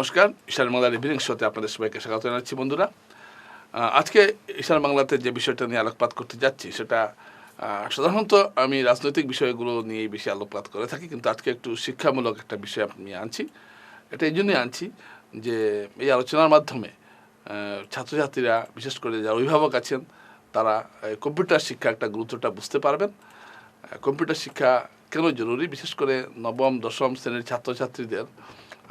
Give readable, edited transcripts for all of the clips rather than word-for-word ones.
নমস্কার, ঈশান বাংলার ইভিনিং শোতে আপনাদের সবাইকে স্বাগত জানাচ্ছি বন্ধুরা। আজকে ঈশান বাংলাতে যে বিষয়টা নিয়ে আলোকপাত করতে যাচ্ছি সেটা সাধারণত আমি রাজনৈতিক বিষয়গুলো নিয়েই বেশি আলোকপাত করে থাকি, কিন্তু আজকে একটু শিক্ষামূলক একটা বিষয় আমি আনছি। এটা এই জন্যই আনছি যে এই আলোচনার মাধ্যমে ছাত্রছাত্রীরা, বিশেষ করে যারা অভিভাবক আছেন, তারা কম্পিউটার শিক্ষা একটা গুরুত্বটা বুঝতে পারবেন। কম্পিউটার শিক্ষা কেন জরুরি, বিশেষ করে নবম দশম শ্রেণীর ছাত্রছাত্রীদের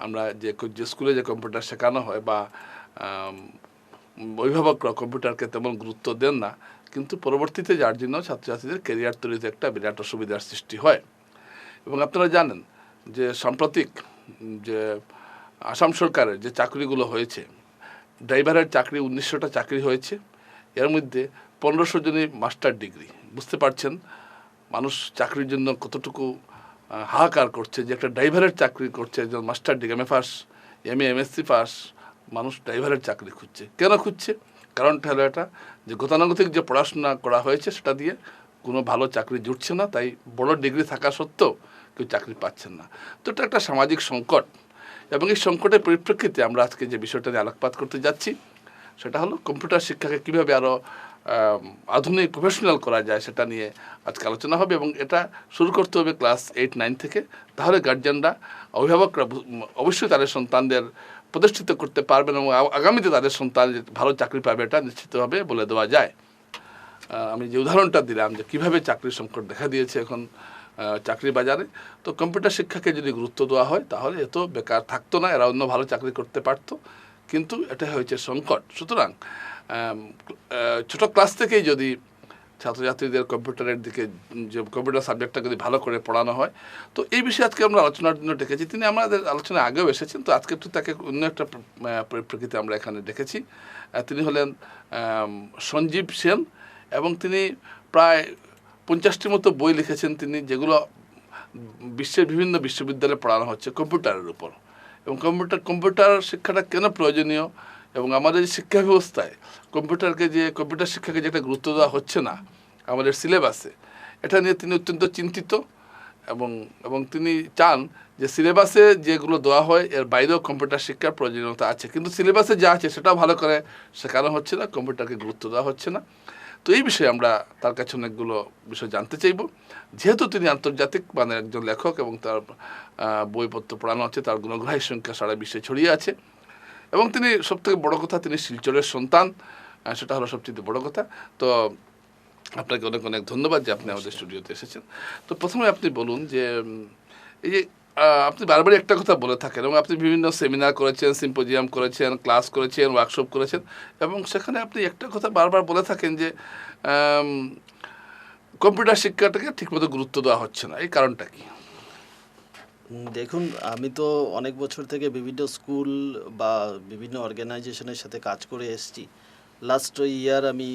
আমরা যে স্কুলে যে কম্পিউটার শেখানো হয় বা অভিভাবকরা কম্পিউটারকে তেমন গুরুত্ব দেন না, কিন্তু পরবর্তীতে যার জন্য ছাত্রছাত্রীদের ক্যারিয়ার তৈরিতে একটা বিরাট অসুবিধার সৃষ্টি হয়। এবং আপনারা জানেন যে সাম্প্রতিক যে আসাম সরকারের যে চাকরিগুলো হয়েছে, ড্রাইভারের চাকরি 1900টা চাকরি হয়েছে, এর মধ্যে 1500 জনই মাস্টার ডিগ্রি। বুঝতে পারছেন মানুষ চাকরির জন্য কতটুকু হাহাকার করছে, যে একটা ড্রাইভারের চাকরি করছে একজন master degree, MA pass, MA MSc pass মানুষ ড্রাইভারের চাকরি খুঁজছে। কেন খুঁজছে? কারণটা হলো এটা যে গতানুগতিক যে পড়াশোনা করা হয়েছে সেটা দিয়ে কোনো ভালো চাকরি জুটছে না, তাই বড় ডিগ্রি থাকা সত্ত্বেও কেউ চাকরি পাচ্ছেন না। তো এটা একটা সামাজিক সংকট, এবং এই সংকটের পরিপ্রেক্ষিতে আমরা আজকে যে বিষয়টা নিয়ে আলোকপাত করতে যাচ্ছি সেটা হলো কম্পিউটার শিক্ষাকে কীভাবে আরও আধুনিক প্রফেশনাল করা যায় সেটা নিয়ে আজকে আলোচনা হবে। এবং এটা শুরু করতে হবে ক্লাস 8-9 থেকে। তাহলে গার্জিয়ানরা, অভিভাবকরা অবশ্যই তাদের সন্তানদের প্রতিষ্ঠিত করতে পারবেন এবং আগামীতে তাদের সন্তান ভালো চাকরি পাবে এটা নিশ্চিতভাবে বলে দেওয়া যায়। আমি যে উদাহরণটা দিলাম যে কীভাবে চাকরির সংকট দেখা দিয়েছে এখন চাকরির বাজারে, তো কম্পিউটার শিক্ষাকে যদি গুরুত্ব দেওয়া হয় তাহলে এত বেকার থাকতো না, এরা অন্য ভালো চাকরি করতে পারতো, কিন্তু এটা হয়েছে সংকট। সুতরাং ছোট ক্লাস থেকেই যদি ছাত্রছাত্রীদের কম্পিউটারের দিকে, যে কম্পিউটার সাবজেক্টটা যদি ভালো করে পড়ানো হয়, তো এই বিষয়ে আজকে আমরা আলোচনার জন্য ডেকেছি। তিনি আমাদের আলোচনায় আগেও এসেছেন, তো আজকে একটু তাকে অন্য একটা পরিপ্রেক্ষিতে আমরা এখানে ডেকেছি। তিনি হলেন সঞ্জীব সেন, এবং তিনি প্রায় 50টির মতো বই লিখেছেন তিনি, যেগুলো বিশ্বের বিভিন্ন বিশ্ববিদ্যালয়ে পড়ানো হচ্ছে কম্পিউটারের উপর। এবং কম্পিউটার শিক্ষাটা কেন প্রয়োজনীয়, এবং আমাদের শিক্ষা ব্যবস্থায় কম্পিউটার শিক্ষাকে যে একটা গুরুত্ব দেওয়া হচ্ছে না আমাদের সিলেবাসে, এটা নিয়ে তিনি অত্যন্ত চিন্তিত। এবং তিনি চান যে সিলেবাসে যেগুলো দেওয়া হয় এর বাইরেও কম্পিউটার শিক্ষার প্রয়োজনীয়তা আছে, কিন্তু সিলেবাসে যা আছে সেটাও ভালো করে শেখানো হচ্ছে না, কম্পিউটারকে গুরুত্ব দেওয়া হচ্ছে না। তো এই বিষয়ে আমরা তার কাছে অনেকগুলো বিষয় জানতে চাইব। যেহেতু তিনি আন্তর্জাতিক মানের একজন লেখক এবং তার বইপত্র পড়ানো হচ্ছে, তার গুণগ্রাহী সংখ্যা সারা বিশ্বে ছড়িয়ে আছে, এবং তিনি সবথেকে বড় কথা তিনি শিলচরের সন্তান, সেটা হলো সবচেয়ে বড় কথা। তো আপনাকে অনেক অনেক ধন্যবাদ যে আপনি আমাদের স্টুডিওতে এসেছেন। তো প্রথমে আপনি বলুন যে এই যে আপনি বারবারই একটা কথা বলে থাকেন, এবং আপনি বিভিন্ন সেমিনার করেছেন, সিম্পোজিয়াম করেছেন, ক্লাস করেছেন, ওয়ার্কশপ করেছেন, এবং সেখানে আপনি একটা কথা বারবার বলে থাকেন যে কম্পিউটার শিক্ষাটাকে ঠিকমতো গুরুত্ব দেওয়া হচ্ছে না। এই কারণটা কি? দেখুন, আমি তো অনেক বছর থেকে বিভিন্ন স্কুল বা বিভিন্ন অর্গানাইজেশনের সাথে কাজ করে এসেছি। লাস্ট ইয়ার আমি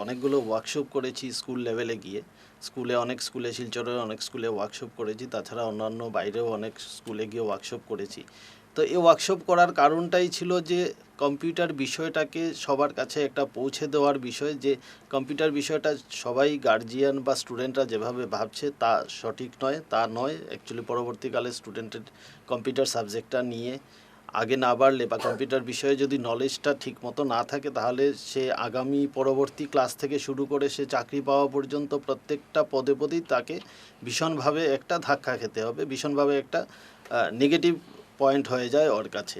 অনেকগুলো ওয়ার্কশপ করেছি স্কুল লেভেলে গিয়ে। স্কুলে শিলচরের অনেক স্কুলে ওয়ার্কশপ করেছি, তাছাড়া অন্যান্য বাইরেও অনেক স্কুলে গিয়ে ওয়ার্কশপ করেছি। তো এই ওয়ার্কশপ করার কারণটাই ছিল যে কম্পিউটার বিষয়টাকে সবার কাছে একটা পৌঁছে দেওয়ার বিষয়, যে কম্পিউটার বিষয়টা সবাই গার্জিয়ান বা স্টুডেন্টরা যেভাবে ভাবছে তা সঠিক নয়, তা নয়। অ্যাকচুয়ালি পরবর্তীকালে স্টুডেন্টের কম্পিউটার সাবজেক্টটা নিয়ে আগে না বাড়লে বা কম্পিউটার বিষয়ে যদি নলেজটা ঠিক মতো না থাকে, তাহলে সে আগামী পরবর্তী ক্লাস থেকে শুরু করে সে চাকরি পাওয়া পর্যন্ত প্রত্যেকটা পদে পদেই তাকে ভীষণভাবে একটা ধাক্কা খেতে হবে, ভীষণভাবে একটা নেগেটিভ পয়েন্ট হয়ে যায় ওর কাছে।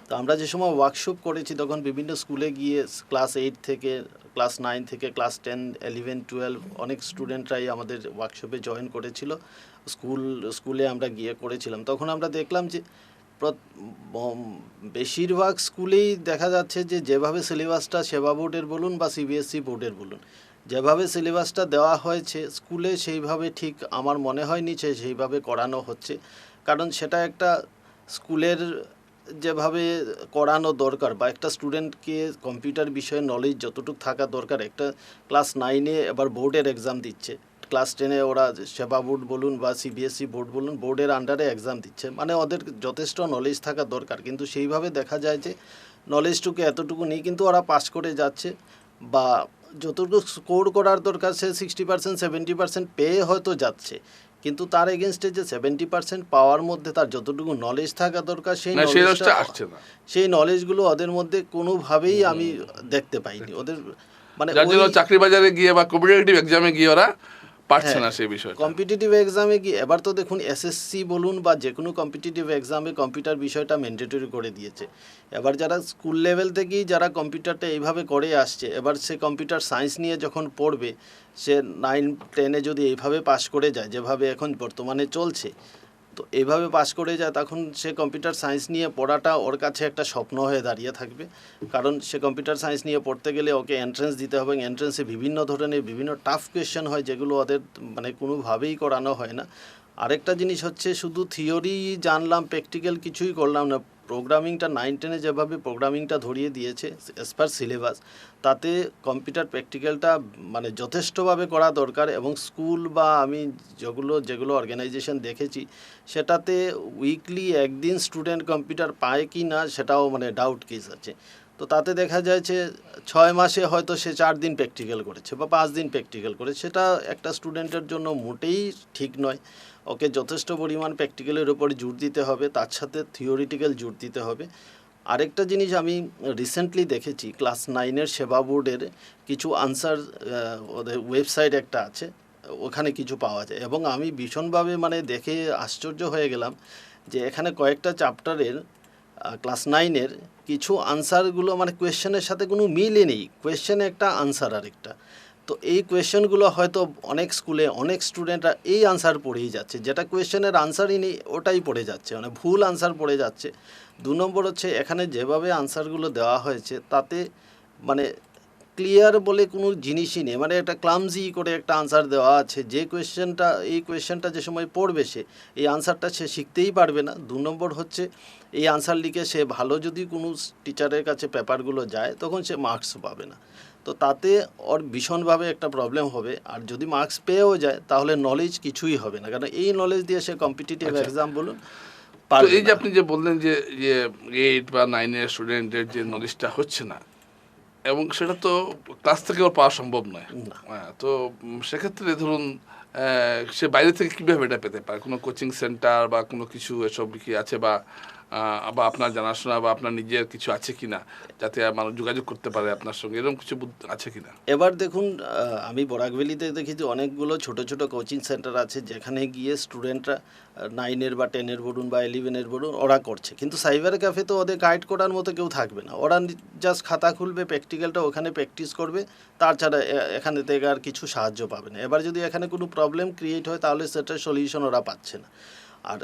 তো আমরা যে সময় ওয়ার্কশপ করেছি তখন বিভিন্ন স্কুলে গিয়ে ক্লাস 8 থেকে ক্লাস 9 থেকে ক্লাস 10, 11, 12 অনেক স্টুডেন্টরাই আমাদের ওয়ার্কশপে জয়েন করেছিল। স্কুলে আমরা গিয়ে করেছিলাম। তখন আমরা দেখলাম যে বেশিরভাগ স্কুলেই দেখা যাচ্ছে যে যেভাবে সিলেবাসটা সেবা বোর্ডের বলুন বা সিবিএসসি বোর্ডের বলুন, যেভাবে সিলেবাসটা দেওয়া হয়েছে স্কুলে সেইভাবে ঠিক আমার মনে হয়নি যে সেইভাবে করানো হচ্ছে। কারণ সেটা একটা স্কুলের যেভাবে করানো দরকার বা একটা স্টুডেন্টকে কম্পিউটার বিষয়ে নলেজ যতটুকু থাকা দরকার, একটা ক্লাস 9-এ এবার বোর্ডের এক্সাম দিচ্ছে, ক্লাস 10-এ ওরা সেবা বোর্ড বলুন বা সিবিএসসি বোর্ড বলুন, বোর্ডের আন্ডারে এক্সাম দিচ্ছে, মানে ওদের যথেষ্ট নলেজ থাকা দরকার। কিন্তু সেইভাবে দেখা যায় যে নলেজটুকু এতটুকু নেই, কিন্তু ওরা পাস করে যাচ্ছে বা যতটুকু স্কোর করার দরকার সে 60%, 70% পেয়ে হয়তো যাচ্ছে, কিন্তু তার এগেনস্টে যে 70% পাওয়ার মধ্যে তার যতটুকু নলেজ থাকা দরকার সেই না সেই নলেজটা রসটা আসছে না, সেই নলেজগুলো ওদের মধ্যে কোনোভাবেই আমি দেখতে পাইনি। ওদের মানে যার ওই জন্য চাকরি বাজারে গিয়ে বা কম্পিটিটিভ এক্সামে গিয়ে ওরা পারছে না সেই বিষয়টা। কম্পিটিটিভ এক্সামে কি এবার তো দেখুন এসএসসি বলুন বা যে কোনো কম্পিটিটিভ এক্সামে কম্পিউটার বিষয়টা ম্যান্ডেটরি করে দিয়েছে। এবার যারা স্কুল লেভেল থেকেই যারা কম্পিউটারটা এইভাবে করে আসছে, এবার সে কম্পিউটার সায়েন্স নিয়ে যখন পড়বে, সে 9-10-এ যদি এইভাবে পাশ করে যায় যেভাবে এখন বর্তমানে চলছে, তো এইভাবে পাশ করে যায়, তখন সে কম্পিউটার সায়েন্স নিয়ে পড়াটা ওর কাছে একটা স্বপ্ন হয়ে দাঁড়িয়ে থাকবে। কারণ সে কম্পিউটার সায়েন্স নিয়ে পড়তে গেলে ওকে এন্ট্রেন্স দিতে হবে, এন্ট্রেন্সে বিভিন্ন ধরনের বিভিন্ন টাফ কোয়েশ্চেন হয় যেগুলো ওদের মানে কোনোভাবেই করানো হয় না। আরেকটা জিনিস হচ্ছে শুধু থিওরি জানলাম, প্র্যাকটিক্যাল কিছুই করলাম না। প্রোগ্রামিংটা 9-10-এ যেভাবে প্রোগ্রামিংটা ধরিয়ে দিয়েছে অ্যাজ পার সিলেবাস, তাতে কম্পিউটার প্র্যাকটিক্যালটা মানে যথেষ্টভাবে করা দরকার। এবং স্কুল বা আমি যেগুলো অর্গানাইজেশন দেখেছি, সেটাতে উইকলি একদিন স্টুডেন্ট কম্পিউটার পায় কি না সেটাও মানে ডাউট কেস আছে। তো তাতে দেখা যায় যে 6 মাসে হয়তো সে 4 দিন প্র্যাকটিক্যাল করেছে বা 5 দিন প্র্যাকটিক্যাল করেছে, সেটা একটা স্টুডেন্টের জন্য মোটেই ঠিক নয়। ওকে যথেষ্ট পরিমাণ প্র্যাকটিক্যালের উপরে জোর দিতে হবে, তার সাথে থিওরিটিক্যাল জোর দিতে হবে। আরেকটা জিনিস আমি রিসেন্টলি দেখেছি, ক্লাস 9-এর সেবা বোর্ডের কিছু আনসার, ওদের ওয়েবসাইট একটা আছে, ওখানে কিছু পাওয়া যায়। এবং আমি ভীষণভাবে মানে দেখে আশ্চর্য হয়ে গেলাম যে এখানে কয়েকটা চ্যাপ্টারের ক্লাস 9-এর কিছু আনসারগুলো মানে কোয়েশ্চেনের সাথে কোনো মিলই নেই, কোয়েশ্চেনে একটা আনসার আরেকটা। তো এই কোয়েশ্চেনগুলো হয়তো অনেক স্কুলে অনেক স্টুডেন্টরা এই আনসার পড়েই যাচ্ছে, যেটা কোয়েশ্চেনের আনসারই নেই ওটাই পড়ে যাচ্ছে, মানে ভুল আনসার পড়ে যাচ্ছে। 2 নম্বর হচ্ছে এখানে যেভাবে আনসারগুলো দেওয়া হয়েছে তাতে মানে ক্লিয়ার বলে কোনো জিনিসই নেই, মানে একটা ক্লামজি করে একটা আনসার দেওয়া আছে। যে কোয়েশ্চেনটা যে সময় পড়বে সে এই আনসারটা সে শিখতেই পারবে না। 2 নম্বর হচ্ছে এই আনসার লিখে সে ভালো যদি কোনো টিচারের কাছে পেপারগুলো যায় তখন সে মার্কস পাবে না। তো তাতে ওর ভীষণভাবে একটা প্রবলেম হবে। আর যদি মার্কস পেয়েও যায় তাহলে নলেজ কিছুই হবে না, কারণ এই নলেজ দিয়ে সে কম্পিটিটিভ আচ্ছা। এক্সাম বলুন তো পারবে এই যে না। আপনি যে বললেন যে যে 8 বা 9-এর স্টুডেন্টের যে নলেজটা হচ্ছে না, এবং সেটা তো ক্লাস থেকেও পাওয়া সম্ভব নয়। না। হ্যাঁ, তো সেক্ষেত্রে ধরুন সে বাইরে থেকে কীভাবে এটা পেতে পারে? কোনো কোচিং সেন্টার বা কোনো কিছু এসব কি আছে, বা আপনার জানাশোনা বা আপনার নিজের কিছু আছে কি না, যাতে মানুষ যোগাযোগ করতে পারে আপনার সঙ্গে, এরকম কিছু আছে কি না? এবার দেখুন, আমি বরাকভ্যালিতে দেখেছি অনেকগুলো ছোট ছোট কোচিং সেন্টার আছে যেখানে গিয়ে স্টুডেন্টরা 9-এর বা 10-এর বলুন বা 11-এর বলুন ওরা করছে, কিন্তু সাইবার ক্যাফে তো ওদের গাইড করার মতো কেউ থাকবে না। ওরা জাস্ট খাতা খুলবে, প্র্যাকটিক্যালটা ওখানে প্র্যাকটিস করবে, তাছাড়া এখানে থেকে আর কিছু সাহায্য পাবে না। এবার যদি এখানে কোনো প্রবলেম ক্রিয়েট হয় তাহলে সেটার সলিউশন ওরা পাচ্ছে না। আর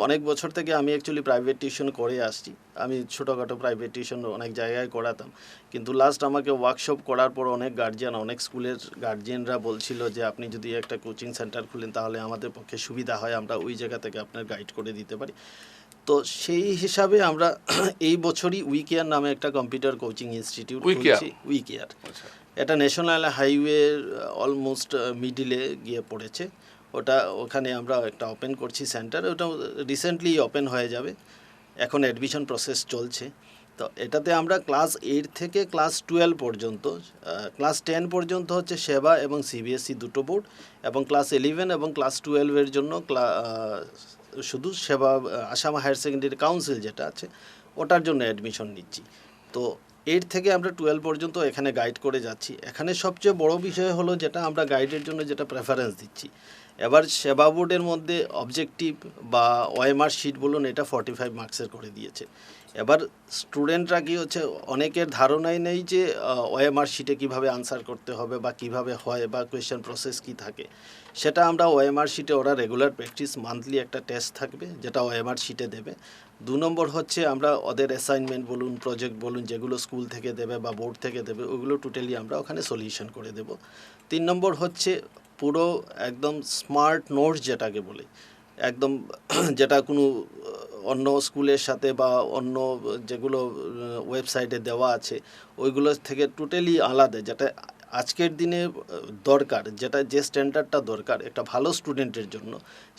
অনেক বছর থেকে আমি অ্যাকচুয়ালি প্রাইভেট টিউশন করে আসছি। আমি ছোটোখাটো প্রাইভেট টিউশন অনেক জায়গায় করাতাম, কিন্তু লাস্ট আমাকে ওয়ার্কশপ করার পর অনেক গার্জিয়ান, অনেক স্কুলের গার্জিয়ানরা বলছিল যে আপনি যদি একটা কোচিং সেন্টার খুলেন তাহলে আমাদের পক্ষে সুবিধা হয়, আমরা ওই জায়গা থেকে আপনার গাইড করে দিতে পারি। তো সেই হিসাবে আমরা এই বছরই উইকেয়ার নামে একটা কম্পিউটার কোচিং ইনস্টিটিউট খুলছি। উইকেয়ার এটা ন্যাশনাল হাইওয়ের অলমোস্ট মিডিলে গিয়ে পড়েছে। ওখানে আমরা একটা ওপেন করছি সেন্টার, ওটা রিসেন্টলি ওপেন হয়ে যাবে, এখন অ্যাডমিশন প্রসেস চলছে। তো এটাতে আমরা ক্লাস 8 থেকে ক্লাস 12 পর্যন্ত, ক্লাস 10 পর্যন্ত হচ্ছে সেবা এবং সিবিএসসি দুটো বোর্ড, এবং ক্লাস 11 এবং ক্লাস 12-এর জন্য শুধু সেবা, আসাম হায়ার সেকেন্ডারি কাউন্সিল যেটা আছে ওটার জন্য অ্যাডমিশন নিচ্ছি। তো 8 থেকে আমরা 12 পর্যন্ত এখানে গাইড করে যাচ্ছি। এখানে সবচেয়ে বড় বিষয় হলো যেটা আমরা গাইডের জন্য যেটা প্রেফারেন্স দিচ্ছি, এবার সেবা বোর্ডের মধ্যে অবজেক্টিভ বা ওএমআর শিট বলুন এটা 45 মার্কসের করে দিয়েছে। এবার স্টুডেন্টরা কি হচ্ছে, অনেকের ধারণাই নেই যে ওএমআর শিটে কীভাবে আনসার করতে হবে বা কিভাবে হয় বা কোয়েশ্চেন প্রসেস কি থাকে। সেটা আমরা ওএমআর শিটে, ওরা রেগুলার প্র্যাকটিস, মান্থলি একটা টেস্ট থাকবে যেটা ওএমআর শিটে দেবে। 2 নম্বর হচ্ছে আমরা ওদের অ্যাসাইনমেন্ট বলুন, প্রজেক্ট বলুন, যেগুলো স্কুল থেকে দেবে বা বোর্ড থেকে দেবে ওগুলো টোটালি আমরা ওখানে সলিউশন করে দেব। 3 নম্বর হচ্ছে পুরো একদম স্মার্ট নোটস যেটাকে বলে, একদম যেটা কোনো অন্য স্কুলের সাথে বা অন্য যেগুলো ওয়েবসাইটে দেওয়া আছে ওইগুলো থেকে টোটালি আলাদা, যেটা আজকের দিনে দরকার, যেটা যে স্ট্যান্ডার্ডটা দরকার একটা ভালো স্টুডেন্টের জন্য,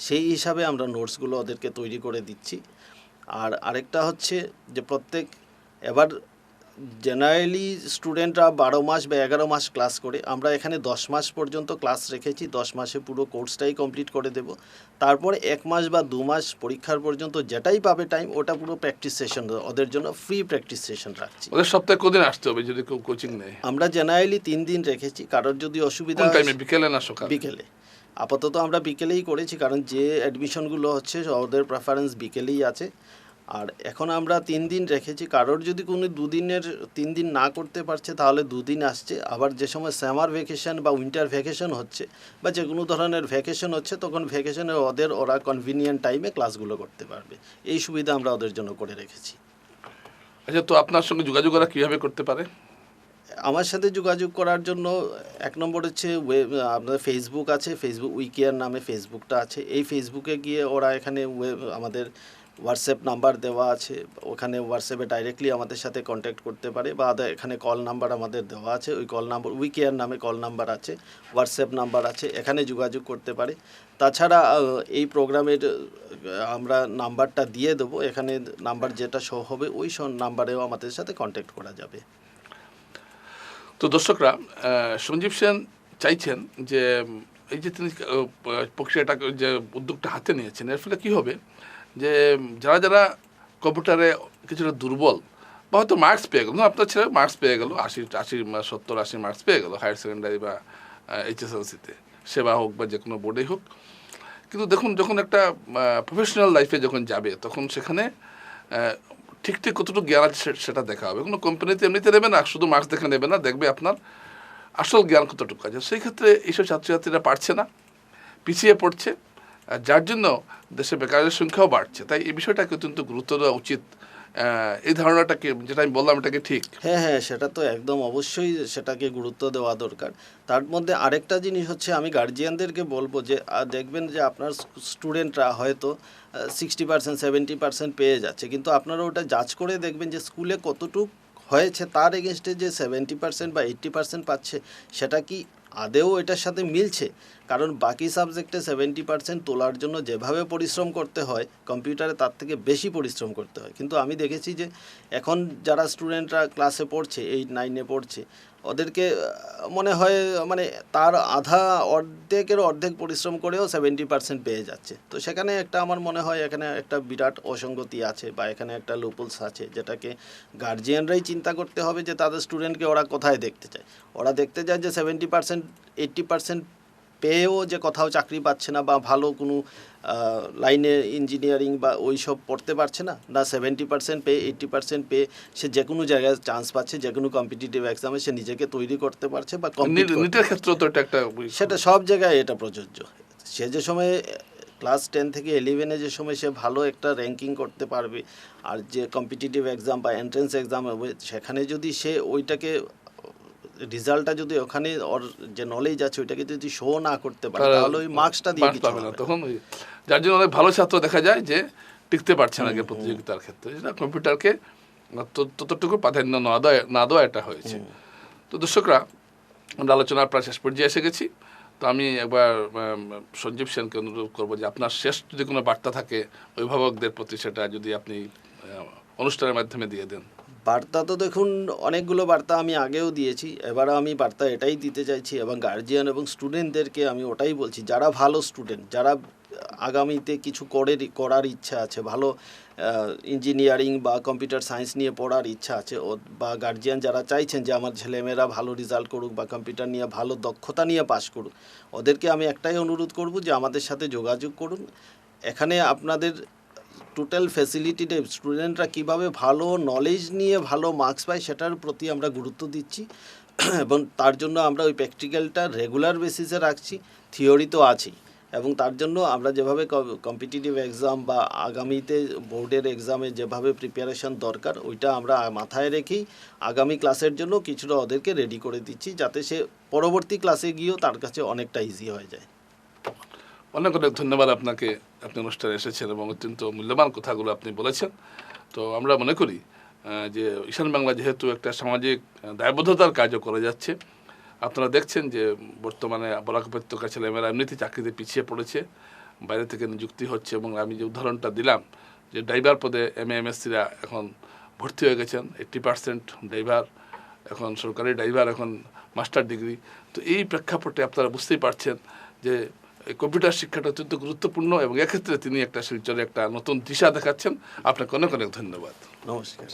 সেই হিসাবে আমরা নোটসগুলো ওদেরকে তৈরি করে দিচ্ছি। আর আরেকটা হচ্ছে যে এবার জেনারেলি স্টুডেন্টরা 12 মাস বা 11 মাস ক্লাস করে, আমরা এখানে 10 মাস পর্যন্ত ক্লাস রেখেছি। 10 মাসে পুরো কোর্সটাই কমপ্লিট করে দেব। তারপরে 1 মাস বা 2 মাস পরীক্ষার পর্যন্ত যেটাই পাবে টাইম, ওটা পুরো প্র্যাকটিস সেশন, ওদের জন্য ফ্রি প্র্যাকটিস সেশন রাখছি। ওদের সপ্তাহে কদিন আসতে হবে যদি কেউ কোচিং নেয়? আমরা জেনারেলি 3 দিন রেখেছি। কারোর যদি অসুবিধা কোন হয় টাইমে, বিকেলে না সকালে? বিকেলে। আপাতত আমরা বিকেলেই করেছি, কারণ যে অ্যাডমিশনগুলো হচ্ছে ওদের প্রেফারেন্স বিকেলেই আছে। আর এখন আমরা 3 দিন রেখেছি। কারোর যদি কোনো 2 দিনের 3 দিন না করতে পারছে তাহলে 2 দিন আসছে। আবার যে সময় সামার ভ্যাকেশন বা উইন্টার ভ্যাকেশন হচ্ছে বা যে কোনো ধরনের ভ্যাকেশন হচ্ছে, তখন ভ্যাকেশনে ওরা কনভিনিয়েন্ট টাইমে ক্লাসগুলো করতে পারবে। এই সুবিধা আমরা ওদের জন্য করে রেখেছি। আচ্ছা, তো আপনার সঙ্গে যোগাযোগ ওরা কীভাবে করতে পারে? আমার সাথে যোগাযোগ করার জন্য 1 নম্বর হচ্ছে আপনার ফেসবুক আছে, ফেসবুক উইকেয়ার নামে ফেসবুকটা আছে। এই ফেসবুকে গিয়ে ওরা এখানে আমাদের হোয়াটসঅ্যাপ নাম্বার দেওয়া আছে, ওখানে হোয়াটসঅ্যাপে ডাইরেক্টলি আমাদের সাথে কন্ট্যাক্ট করতে পারে, বা এখানে কল নাম্বার আমাদের দেওয়া আছে। ওই কল নাম্বার, উইকেয়ার নামে কল নাম্বার আছে, হোয়াটসঅ্যাপ নাম্বার আছে, এখানে যোগাযোগ করতে পারে। তাছাড়া এই প্রোগ্রামের আমরা নাম্বারটা দিয়ে দেবো, এখানে নাম্বার যেটা শো হবে ওই নাম্বারেও আমাদের সাথে কন্ট্যাক্ট করা যাবে। তো দর্শকরা, সঞ্জীব সেন চাইছেন যে এই যে তিনি প্রক্রিয়াটা, যে উদ্যোগটা হাতে নিয়েছেন, এর ফলে কী হবে যে যারা যারা কম্পিউটারে কিছুটা দুর্বল বা হয়তো মার্কস পেয়ে গেল, আপনার ছেলে মার্কস পেয়ে গেল 70-80 মার্কস পেয়ে গেল হায়ার সেকেন্ডারি বা HSLC-তে, সেবা হোক বা যে কোনো বোর্ডেই হোক, কিন্তু দেখুন যখন একটা প্রফেশনাল লাইফে যখন যাবে, তখন সেখানে ঠিক ঠিক কতটুকু জ্ঞান আছে সেটা দেখা হবে। কোনো কোম্পানিতে এমনিতে নেবে না, শুধু মার্কস দেখে নেবে না, দেখবে আপনার আসল জ্ঞান কতটুকু আছে। সেই ক্ষেত্রে এইসব ছাত্রছাত্রীরা পারছে না, পিছিয়ে পড়ছে, যার জন্য দেশে বেকারের সংখ্যাও বাড়ছে। তাই এই বিষয়টাকে অত্যন্ত গুরুত্ব দেওয়া উচিত। এই ধারণাটাকে, যেটা আমি বললাম, এটাকে ঠিক? হ্যাঁ, সেটা তো একদম অবশ্যই সেটাকে গুরুত্ব দেওয়া দরকার। তার মধ্যে আরেকটা জিনিস হচ্ছে, আমি গার্জিয়ানদেরকে বলবো যে দেখবেন যে আপনার স্টুডেন্টরা হয়তো 60% 70% পেয়ে যাচ্ছে, কিন্তু আপনারা ওটা যাচ করে দেখবেন যে স্কুলে কতটুক হয়েছে, তার এগেনস্টে যে 70% বা 80% পাচ্ছে, সেটা কি আদেও এটার সাথে মিলছে। কারণ বাকি সাবজেক্টে 70% তোলার জন্য যেভাবে পরিশ্রম করতে হয়, কম্পিউটারে তার থেকে বেশি পরিশ্রম করতে হয়। কিন্তু আমি দেখেছি যে এখন যারা স্টুডেন্টরা ক্লাসে পড়ছে, 8-9-এ পড়ছে, ওদেরকে মনে হয় মানে তার অর্ধেকের অর্ধেক পরিশ্রম করেও 70% পেয়ে যাচ্ছে। তো সেখানে একটা আমার মনে হয় এখানে একটা বিরাট অসঙ্গতি আছে, বা এখানে একটা লুপোলস আছে, যেটাকে গার্জিয়ানরাই চিন্তা করতে হবে যে তাদের স্টুডেন্টকে ওরা কোথায় দেখতে চায়। ওরা দেখতে চায় যে 70% 80% পেয়েও যে কোথাও চাকরি পাচ্ছে না, বা ভালো কোনো লাইনে ইঞ্জিনিয়ারিং বা ওই সব পড়তে পারছে না, 70% পেয়ে 80% পেয়ে সে যে কোনো জায়গায় চান্স পাচ্ছে, যে কোনো কম্পিটিটিভ এক্সামে সে নিজেকে তৈরি করতে পারছে বা নিটের ক্ষেত্রে তো এটা একটা, সেটা সব জায়গায় এটা প্রযোজ্য। সে যে সময় ক্লাস 10 থেকে 11-এ যে সময় সে ভালো একটা র্যাঙ্কিং করতে পারবে, আর যে কম্পিটিটিভ এক্সাম বা এন্ট্রেন্স এক্সাম হবে, সেখানে যদি সে ওইটাকে রেজাল্টটা যদি ওখানে ওর যে নলেজ আছে ওইটাকে যদি শো না করতে পারে, তাহলে ওই মার্কসটা দিয়ে কিছু পাবে না। তখন যার জন্য অনেক ভালো ছাত্র দেখা যায় যে টিকতে পারছে না আগে প্রতিযোগিতার ক্ষেত্রে, যেটা কম্পিউটারকে ততটুকু প্রাধান্য না দেওয়া এটা হয়েছে। তো দর্শকরা, আমরা আলোচনার প্রায় শেষ পর্যায়ে এসে গেছি। তো আমি একবার সঞ্জীব সেনকে অনুরোধ করবো যে আপনার শেষ যদি কোনো বার্তা থাকে অভিভাবকদের প্রতি, সেটা যদি আপনি অনুষ্ঠানের মাধ্যমে দিয়ে দেন। বার্তা তো দেখুন, অনেকগুলো বার্তা আমি আগেও দিয়েছি, এবারও আমি বার্তা এটাই দিতে চাইছি, এবং গার্জিয়ান এবং স্টুডেন্টদেরকে আমি ওটাই বলছি, যারা ভালো স্টুডেন্ট, যারা আগামীতে কিছু করার ইচ্ছা আছে, ভালো ইঞ্জিনিয়ারিং বা কম্পিউটার সায়েন্স নিয়ে পড়ার ইচ্ছা আছে, বা গার্জিয়ান যারা চাইছেন যে আমার ছেলেমেয়েরা ভালো রেজাল্ট করুক বা কম্পিউটার নিয়ে ভালো দক্ষতা নিয়ে পাশ করুক, ওদেরকে আমি একটাই অনুরোধ করব যে আমাদের সাথে যোগাযোগ করুন। এখানে আপনাদের টোটাল ফ্যাসিলিটিতে স্টুডেন্টরা কীভাবে ভালো নলেজ নিয়ে ভালো মার্কস পায় সেটার প্রতি আমরা গুরুত্ব দিচ্ছি, এবং তার জন্য আমরা ওই প্র্যাকটিক্যালটা রেগুলার বেসিসে রাখছি, থিওরি তো আছেই, এবং তার জন্য আমরা যেভাবে কম্পিটিটিভ এক্সাম বা আগামীতে বোর্ডের এক্সামে যেভাবে প্রিপারেশন দরকার, ওইটা আমরা মাথায় রেখেই আগামী ক্লাসের জন্য কিছুটা ওদেরকে রেডি করে দিচ্ছি, যাতে সে পরবর্তী ক্লাসে গিয়েও তার কাছে অনেকটা ইজি হয়ে যায়। অনেক অনেক ধন্যবাদ আপনাকে, আপনি অনুষ্ঠানে এসেছেন এবং অত্যন্ত মূল্যবান কথাগুলো আপনি বলেছেন। তো আমরা মনে করি যে ঈশান বাংলা যেহেতু একটা সামাজিক দায়বদ্ধতার কাজও করে যাচ্ছে, আপনারা দেখছেন যে বর্তমানে বরাক উপত্যকার ছেলেমেয়েরা এমনিতেই চাকরিতে পিছিয়ে পড়েছে, বাইরে থেকে নিযুক্তি হচ্ছে, এবং আমি যে উদাহরণটা দিলাম যে ড্রাইভার পদে MA MSc-রা এখন ভর্তি হয়ে গেছেন, 80% ড্রাইভার, এখন সরকারি ড্রাইভার, এখন মাস্টার ডিগ্রি। তো এই প্রেক্ষাপটে আপনারা বুঝতেই পারছেন যে এই কম্পিউটার শিক্ষাটা অত্যন্ত গুরুত্বপূর্ণ, এবং এক্ষেত্রে তিনি একটা শিলচরে একটা নতুন দিশা দেখাচ্ছেন। আপনাকে অনেক অনেক ধন্যবাদ। নমস্কার।